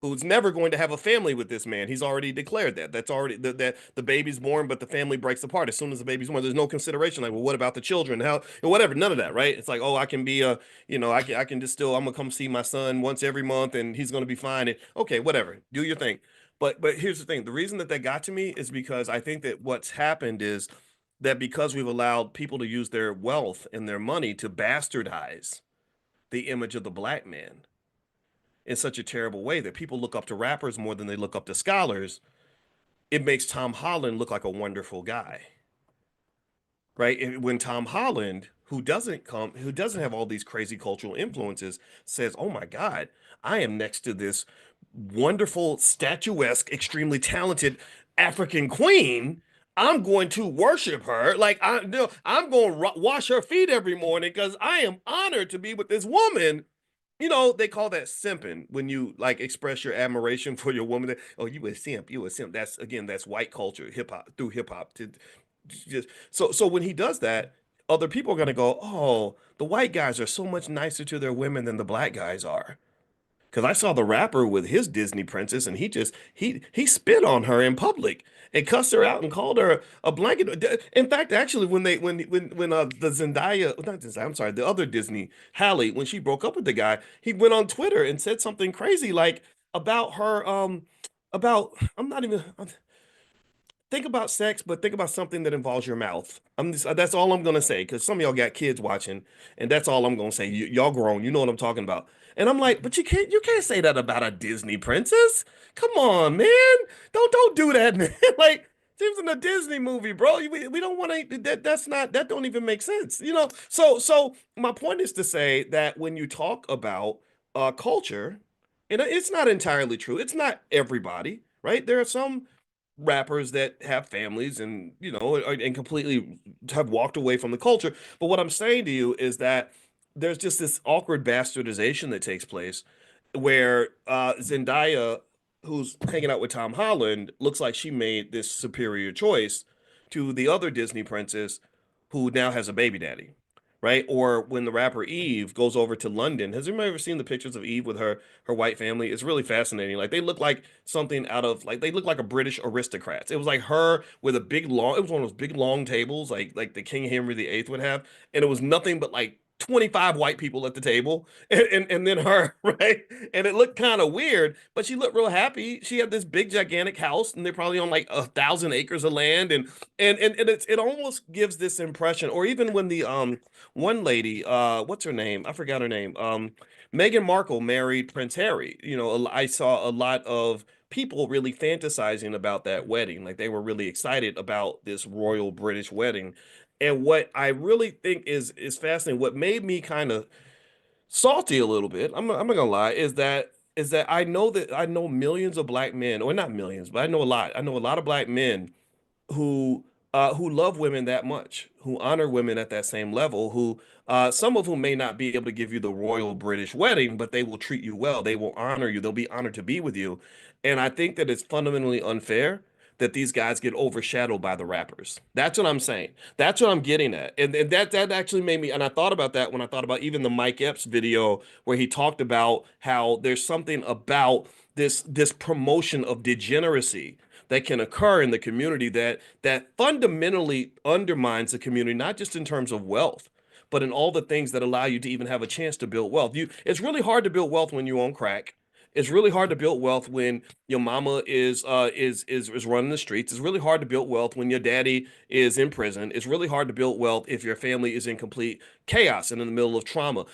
who's never going to have a family with this man. He's already declared that. That's already that the baby's born, but the family breaks apart as soon as the baby's born. There's no consideration like, well, what about the children? How whatever, none of that, right? It's like, oh, I can be a, I can just still I'm gonna come see my son once every month and he's gonna be fine. And okay, whatever, do your thing. But here's the thing: the reason that got to me is because I think that what's happened is that because we've allowed people to use their wealth and their money to bastardize the image of the black man in such a terrible way that people look up to rappers more than they look up to scholars, it makes Tom Holland look like a wonderful guy, right? And when Tom Holland, who doesn't have all these crazy cultural influences, says, "Oh my God, I am next to this wonderful, statuesque, extremely talented African queen. I'm going to worship her. Like I'm going to wash her feet every morning because I am honored to be with this woman." They call that simping when you like express your admiration for your woman. Oh, you a simp, you a simp. That's again, that's white culture, hip hop through hip hop. To just so when he does that, other people are gonna go, oh, the white guys are so much nicer to their women than the black guys are. Because I saw the rapper with his Disney princess, and he spit on her in public and cussed her out and called her a blanket. In fact, actually, when the Zendaya, not Zendaya, I'm sorry, the other Disney Halle, when she broke up with the guy, he went on Twitter and said something crazy like about her, about I'm not even think about sex, but think about something that involves your mouth. That's all I'm gonna say because some of y'all got kids watching, and that's all I'm gonna say. Y'all grown, you know what I'm talking about. And I'm like, but you can't say that about a Disney princess. Come on, man, don't do that, man. Like she was in a Disney movie, bro. We don't want to. That don't even make sense, So my point is to say that when you talk about culture, and it's not entirely true. It's not everybody, right? There are some rappers that have families and and completely have walked away from the culture. But what I'm saying to you is that there's just this awkward bastardization that takes place where Zendaya, who's hanging out with Tom Holland, looks like she made this superior choice to the other Disney princess who now has a baby daddy, right? Or when the rapper Eve goes over to London. Has anybody ever seen the pictures of Eve with her white family? It's really fascinating. Like they look like something out of like they look like a British aristocrats. It was like her with a big long. It was one of those big long tables like the King Henry VIII would have, and it was nothing but like 25 white people at the table and then her, right? And it looked kind of weird, but she looked real happy. She had this big gigantic house and they're probably on like 1,000 acres of land and it almost gives this impression. Or even when the one lady, what's her name? I forgot her name. Meghan Markle married Prince Harry. I saw a lot of people really fantasizing about that wedding. Like they were really excited about this royal British wedding. And what I really think is fascinating, what made me kind of salty a little bit, I'm not gonna lie, is that I know millions of black men, or not millions, but I know a lot. I know a lot of black men who love women that much, who honor women at that same level, who some of whom may not be able to give you the royal British wedding, but they will treat you well. They will honor you. They'll be honored to be with you. And I think that it's fundamentally unfair that these guys get overshadowed by the rappers. That's what I'm saying. That's what I'm getting at. And that actually made me, and I thought about that when I thought about even the Mike Epps video where he talked about how there's something about this promotion of degeneracy that can occur in the community that fundamentally undermines the community, not just in terms of wealth, but in all the things that allow you to even have a chance to build wealth. It's really hard to build wealth when you own crack. It's really hard to build wealth when your mama is running the streets. It's really hard to build wealth when your daddy is in prison. It's really hard to build wealth if your family is in complete chaos and in the middle of trauma.